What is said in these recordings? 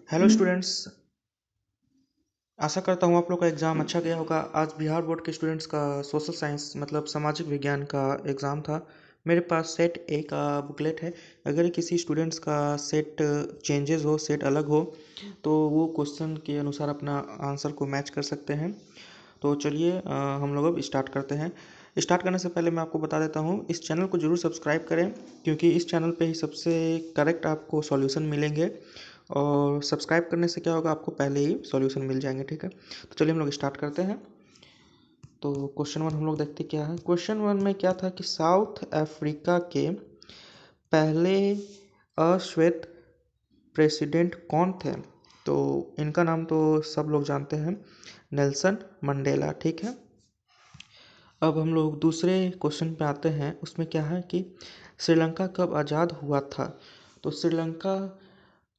Hello students. आशा करता हूँ आप लोग का एग्ज़ाम अच्छा गया होगा। आज बिहार बोर्ड के स्टूडेंट्स का सोशल साइंस मतलब सामाजिक विज्ञान का एग्ज़ाम था। मेरे पास सेट ए का बुकलेट है। अगर किसी स्टूडेंट्स का सेट चेंजेस हो, सेट अलग हो, तो वो क्वेश्चन के अनुसार अपना आंसर को मैच कर सकते हैं। तो चलिए हम लोग अब स्टार्ट करते हैं। स्टार्ट करने से पहले मैं आपको बता देता हूँ, इस चैनल को ज़रूर सब्सक्राइब करें, क्योंकि इस चैनल पे ही सबसे करेक्ट आपको सॉल्यूशन मिलेंगे। और सब्सक्राइब करने से क्या होगा, आपको पहले ही सॉल्यूशन मिल जाएंगे। ठीक है, तो चलिए हम लोग स्टार्ट करते हैं। तो क्वेश्चन वन हम लोग देखते क्या है। क्वेश्चन वन में क्या था कि साउथ अफ्रीका के पहले अश्वेत प्रेसिडेंट कौन थे। तो इनका नाम तो सब लोग जानते हैं, नेल्सन मंडेला। ठीक है, अब हम लोग दूसरे क्वेश्चन पे आते हैं। उसमें क्या है कि श्रीलंका कब आज़ाद हुआ था। तो श्रीलंका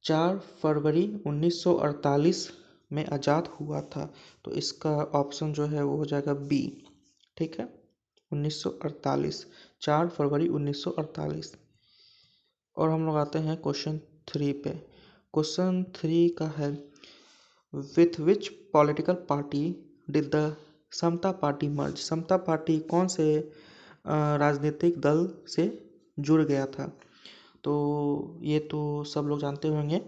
4 फरवरी 1948 में आज़ाद हुआ था। तो इसका ऑप्शन जो है वो हो जाएगा बी। ठीक है, 1948, 4 फरवरी 1948। और हम लोग आते हैं क्वेश्चन थ्री पे। क्वेश्चन थ्री का है, with which political party did the Samata party merge. Samata party कौन से राजनीतिक दल से जुड़ गया था। तो ये तो सब लोग जानते होंगे,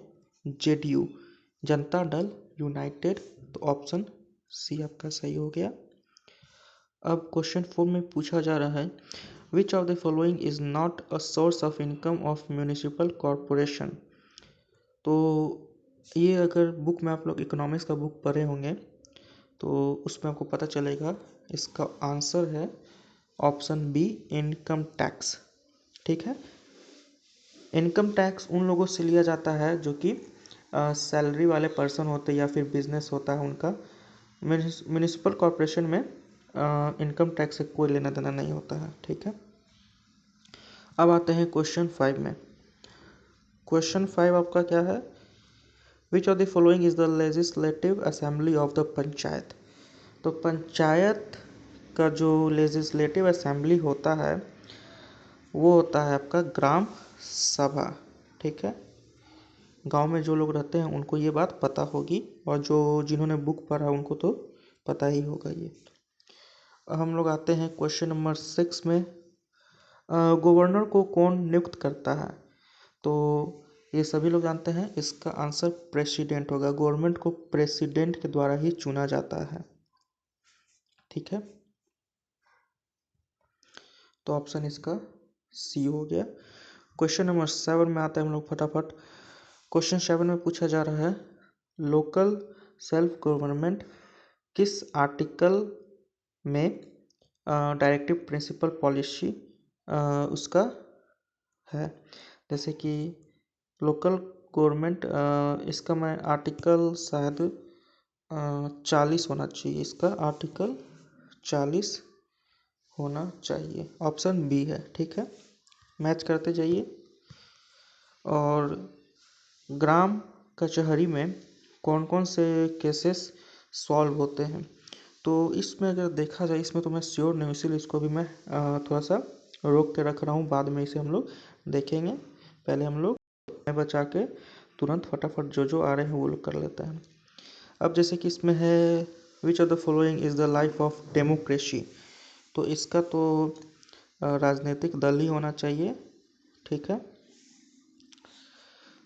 जेडीयू, जनता दल यूनाइटेड। तो ऑप्शन सी आपका सही हो गया। अब क्वेश्चन फोर में पूछा जा रहा है, which of the following is not a source of income of municipal corporation. तो ये अगर बुक में आप लोग इकोनॉमिक्स का बुक पढ़े होंगे तो उसमें आपको पता चलेगा। इसका आंसर है ऑप्शन बी, इनकम टैक्स। ठीक है, इनकम टैक्स उन लोगों से लिया जाता है जो कि सैलरी वाले पर्सन होते हैं या फिर बिजनेस होता है उनका। म्यूनिसिपल कॉरपोरेशन में इनकम टैक्स से कोई लेना देना नहीं होता है। ठीक है, अब आते हैं क्वेश्चन फाइव में। क्वेश्चन फाइव आपका क्या है, which of the following is the legislative assembly of the panchayat. तो पंचायत का जो लेजिस्लेटिव असेंबली होता है वो होता है आपका ग्राम सभा। ठीक है, गांव में जो लोग रहते हैं उनको ये बात पता होगी, और जो जिन्होंने बुक पढ़ा उनको तो पता ही होगा ये। अब हम लोग आते हैं क्वेश्चन नंबर सिक्स में। गवर्नर को कौन नियुक्त करता है। तो ये सभी लोग जानते हैं, इसका आंसर प्रेसिडेंट होगा। गवर्नमेंट को प्रेसिडेंट के द्वारा ही चुना जाता है। ठीक है, तो ऑप्शन इसका सी हो गया। क्वेश्चन नंबर सेवन में आते हैं हम लोग फटाफट। क्वेश्चन सेवन में पूछा जा रहा है, लोकल सेल्फ गवर्नमेंट किस आर्टिकल में डायरेक्टिव प्रिंसिपल पॉलिसी उसका है। जैसे कि लोकल गवर्नमेंट, इसका मैं आर्टिकल शायद 40 होना चाहिए। इसका आर्टिकल 40 होना चाहिए। ऑप्शन बी है। ठीक है, मैच करते जाइए। और ग्राम कचहरी में कौन कौन से केसेस सॉल्व होते हैं। तो इसमें अगर देखा जाए, इसमें तो मैं श्योर नहीं हूँ, इसीलिए इसको भी मैं थोड़ा सा रोक के रख रहा हूँ। बाद में इसे हम लोग देखेंगे, पहले हम लोग समय बचा के तुरंत फटाफट जो जो आ रहे हैं वो लोग कर लेते हैं। अब जैसे कि इसमें है, which of the following is the life of democracy. तो इसका तो राजनीतिक दल ही होना चाहिए। ठीक है,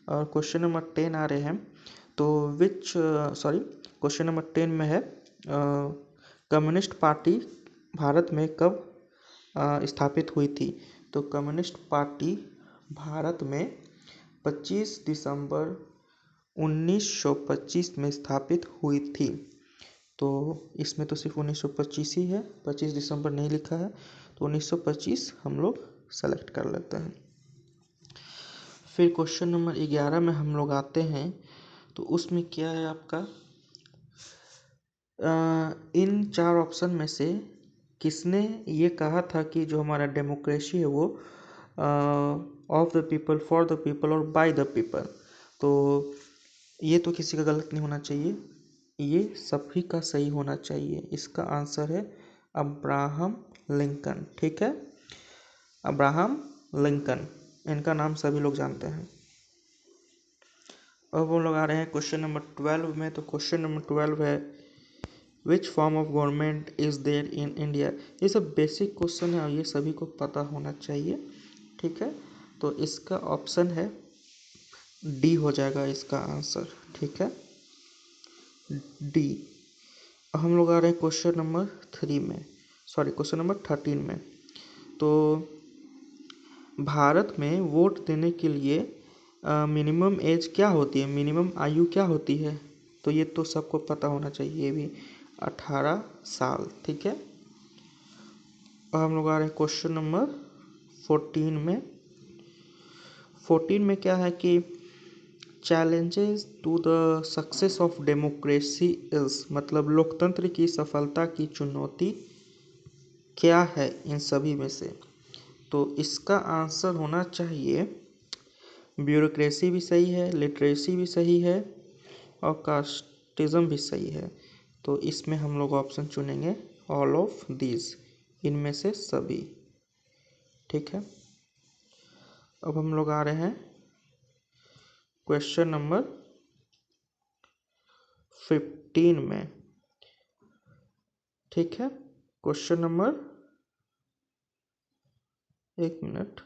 और क्वेश्चन नंबर 10 आ रहे हैं। तो क्वेश्चन नंबर 10 में है, कम्युनिस्ट पार्टी भारत में कब स्थापित हुई थी। तो कम्युनिस्ट पार्टी भारत में 25 दिसंबर 1925 में स्थापित हुई थी। तो इसमें तो सिर्फ 1925 ही है, 25 दिसंबर नहीं लिखा है, तो 1925 हम लोग सेलेक्ट कर लेते हैं। फिर क्वेश्चन नंबर 11 में हम लोग आते हैं। तो उसमें क्या है आपका, इन चार ऑप्शन में से किसने ये कहा था कि जो हमारा डेमोक्रेसी है वो of the people, for the people और बाय द पीपल। तो ये तो किसी का गलत नहीं होना चाहिए, ये सभी का सही होना चाहिए। इसका आंसर है अब्राहम लिंकन। ठीक है, अब्राहम लिंकन, इनका नाम सभी लोग जानते हैं। अब हम लोग आ रहे हैं क्वेश्चन नंबर 12 में। तो क्वेश्चन नंबर 12 है, which form of government is there in India. ये सब बेसिक क्वेश्चन है और ये सभी को पता होना चाहिए, ठीक है। तो इसका ऑप्शन है डी हो जाएगा इसका आंसर, ठीक है, डी। अब हम लोग आ रहे हैं क्वेश्चन नंबर 3 में, सॉरी क्वेश्चन नंबर 13 में। तो भारत में वोट देने के लिए मिनिमम एज क्या होती है, मिनिमम आयु क्या होती है। तो ये तो सबको पता होना चाहिए, ये भी 18 साल, ठीक है। अब हम लोग आ रहे हैं क्वेश्चन नंबर 14 में। 14 में क्या है कि challenges to the success of democracy is, मतलब लोकतंत्र की सफलता की चुनौती क्या है इन सभी में से। तो इसका आंसर होना चाहिए, ब्यूरोक्रेसी भी सही है, लिटरेसी भी सही है और कास्टिज्म भी सही है। तो इसमें हम लोग ऑप्शन चुनेंगे ऑल ऑफ दीज, इनमें से सभी, ठीक है। अब हम लोग आ रहे हैं क्वेश्चन नंबर 15 में, ठीक है। क्वेश्चन नंबर, एक मिनट,